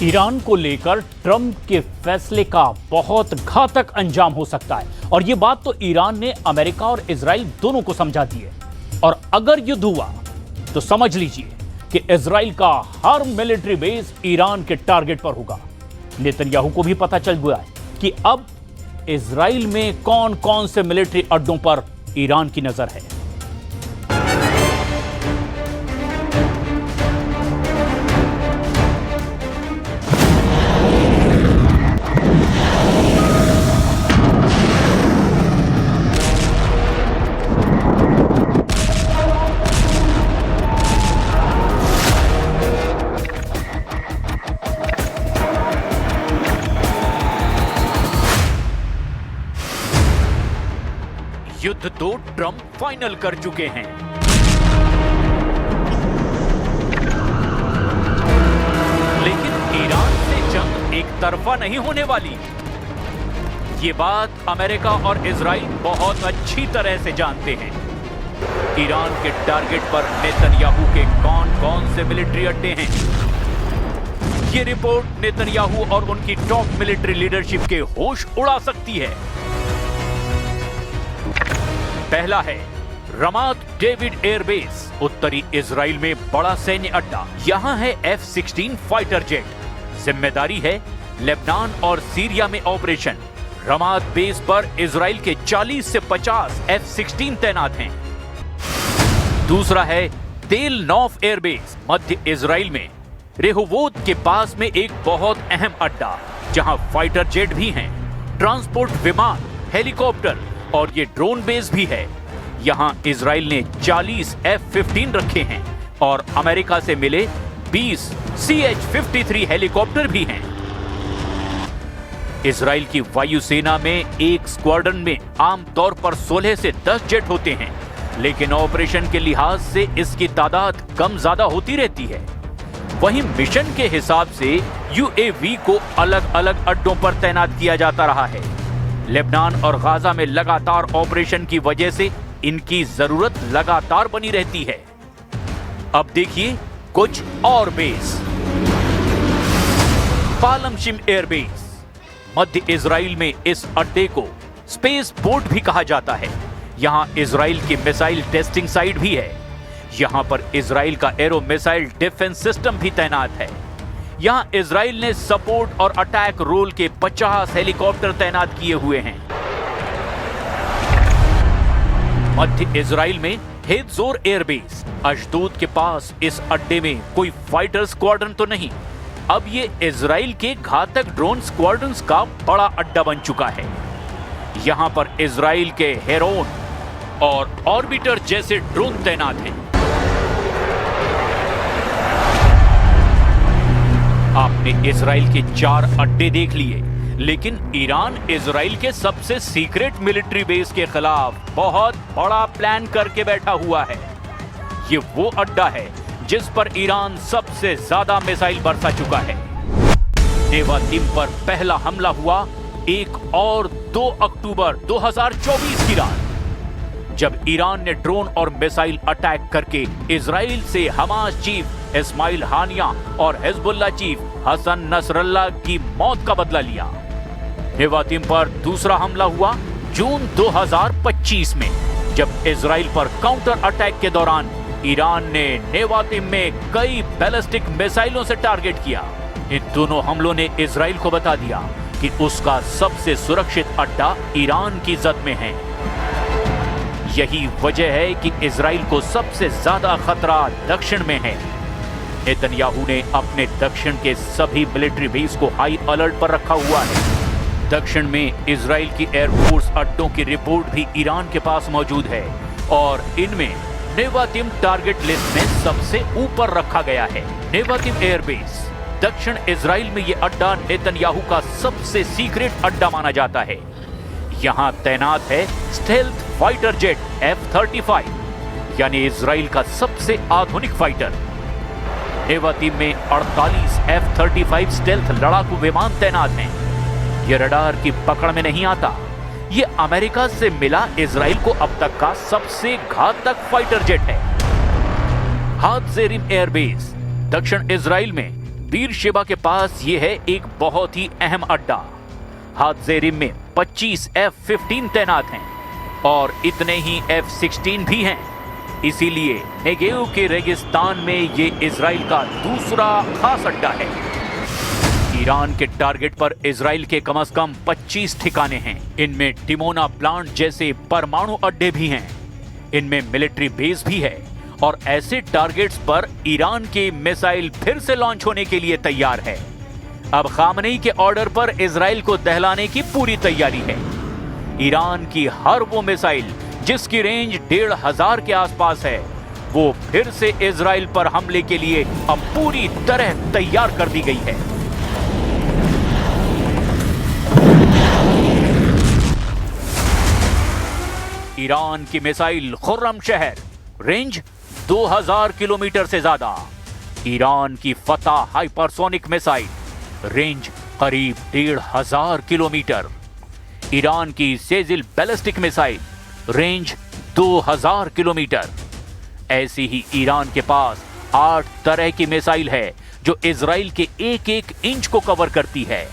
Iran को लेकर Trump के फैसले का बहुत घातक अंजाम हो सकता है और ये बात तो ईरान ने अमेरिका और इजराइल दोनों को समझा दी है। और अगर युद्ध हुआ तो समझ लीजिए कि इजराइल का हर मिलिट्री बेस ईरान के टारगेट पर होगा। नेतन्याहू को भी पता चल गया है कि अब इजराइल में कौन कौन से मिलिट्री अड्डों पर ईरान की नजर है। युद्ध तो ट्रंप फाइनल कर चुके हैं, लेकिन ईरान से जंग एक तरफा नहीं होने वाली। ये बात अमेरिका और इजराइल बहुत अच्छी तरह से जानते हैं। ईरान के टारगेट पर नेतन्याहू के कौन कौन से मिलिट्री अड्डे हैं, ये रिपोर्ट नेतन्याहू और उनकी टॉप मिलिट्री लीडरशिप के होश उड़ा सकती है। पहला है रमात डेविड एयरबेस, उत्तरी इजराइल में बड़ा सैन्य अड्डा। यहां है F-16 फाइटर जेट। जिम्मेदारी है लेबनान और सीरिया में ऑपरेशन। रमात बेस पर इजराइल के 40 से 50 F-16 तैनात हैं। दूसरा है तेल नौफ एयरबेस, मध्य इजराइल में रेहोवोत के पास में एक बहुत अहम अड्डा, जहां फाइटर जेट भी हैं, ट्रांसपोर्ट विमान, हेलीकॉप्टर और ये ड्रोन बेस भी है। यहां इजराइल ने 40 F-15 रखे हैं और अमेरिका से मिले 20 CH-53 हेलीकॉप्टर भी हैं। इजराइल की वायुसेना में एक स्क्वाड्रन में आमतौर पर 16 से 10 जेट होते हैं, लेकिन ऑपरेशन के लिहाज से इसकी तादाद कम ज्यादा होती रहती है। वहीं मिशन के हिसाब से UAV को अलग अलग अड्डों पर तैनात किया जाता रहा है। लेबनान और गाजा में लगातार ऑपरेशन की वजह से इनकी जरूरत लगातार बनी रहती है। अब देखिए कुछ और बेस। पालमशिम एयरबेस, मध्य इजराइल में इस अड्डे को स्पेस पोर्ट भी कहा जाता है। यहां इजराइल की मिसाइल टेस्टिंग साइट भी है। यहां पर इजराइल का एरो मिसाइल डिफेंस सिस्टम भी तैनात है। यहां इजराइल ने सपोर्ट और अटैक रोल के 50 हेलीकॉप्टर तैनात किए हुए हैं। मध्य इजराइल में हेत्जोर एयरबेस, अशदोद के पास इस अड्डे में कोई फाइटर स्क्वाड्रन तो नहीं। अब ये इजराइल के घातक ड्रोन स्क्वाड्रन्स का बड़ा अड्डा बन चुका है। यहां पर इजराइल के हेरोन और ऑर्बिटर जैसे ड्रोन तैनात हैं। आपने इजराइल के 4 अड्डे देख लिए, लेकिन ईरान इजराइल के सबसे सीक्रेट मिलिट्री बेस के खिलाफ बहुत बड़ा प्लान करके बैठा हुआ है। ये वो अड्डा है जिस पर ईरान सबसे ज्यादा मिसाइल बरसा चुका है। नेवातिम पर पहला हमला हुआ 1 और 2 अक्टूबर 2024 की रात, जब ईरान ने ड्रोन और मिसाइल अटैक करके इजराइल से हमास चीफ इस्माइल हानिया और हिजबुल्लाह चीफ हसन नसरल्लाह की मौत का बदला लिया। नेवातिम पर दूसरा हमला हुआ जून 2025 में, जब इजराइल पर काउंटर अटैक के दौरान ईरान ने नेवातिम में कई बैलिस्टिक मिसाइलों से टारगेट किया। इन दोनों हमलों ने इजराइल को बता दिया कि उसका सबसे सुरक्षित अड्डा ईरान की जद में है। यही वजह है कि इजराइल को सबसे ज्यादा खतरा दक्षिण में है। नेतन्याहू ने अपने दक्षिण के सभी मिलिट्री बेस को हाई अलर्ट पर रखा हुआ है। दक्षिण में इजराइल की एयरफोर्स अड्डों की रिपोर्ट भी ईरान के पास मौजूद है और इनमें नेवातिम टारगेट लिस्ट में सबसे ऊपर रखा गया है। नेवातिम एयरबेस, दक्षिण इजराइल में यह अड्डा नेतन्याहू का सबसे सीक्रेट अड्डा माना जाता है। यहां तैनात है स्टेल्थ फाइटर जेट F-35, यानी इजराइल का सबसे आधुनिक फाइटर। नेवातिम में 48 F-35 स्टेल्थ लड़ाकू विमान तैनात हैं। ये रडार की पकड़ में नहीं आता। ये अमेरिका से मिला इजराइल को अब तक का सबसे घातक फाइटर जेट है। हात्जेरिम एयरबेस, दक्षिण इजराइल में बीरशेबा के पास ये है एक बहुत ही अहम अड्डा। हादजेरिम में 25 F-15 तैनात हैं और इतने ही F-16 भी हैं। इसीलिए नेगेव के रेगिस्तान में ये इजराइल का दूसरा खास अड्डा है। ईरान के टारगेट पर इजराइल के कम से कम 25 ठिकाने हैं। इनमें डिमोना प्लांट जैसे परमाणु अड्डे भी हैं। इनमें मिलिट्री बेस भी है और ऐसे टारगेट्स पर ईरान के मिसाइल फिर से लॉन्च होने के लिए तैयार है। अब खामनेई के ऑर्डर पर इजराइल को दहलाने की पूरी तैयारी है। ईरान की हर वो मिसाइल जिसकी रेंज 1500 के आसपास है, वो फिर से इजराइल पर हमले के लिए अब पूरी तरह तैयार कर दी गई है। ईरान की मिसाइल खुर्रम शहर, रेंज 2000 किलोमीटर से ज्यादा। ईरान की फतह हाइपरसोनिक मिसाइल, रेंज करीब 1500 किलोमीटर। ईरान की Sejjil ballistic missile, range 2000 kilometre. ऐसी ही ईरान के पास 8 तरह की मिसाइल है जो इजराइल के एक एक इंच को कवर करती है।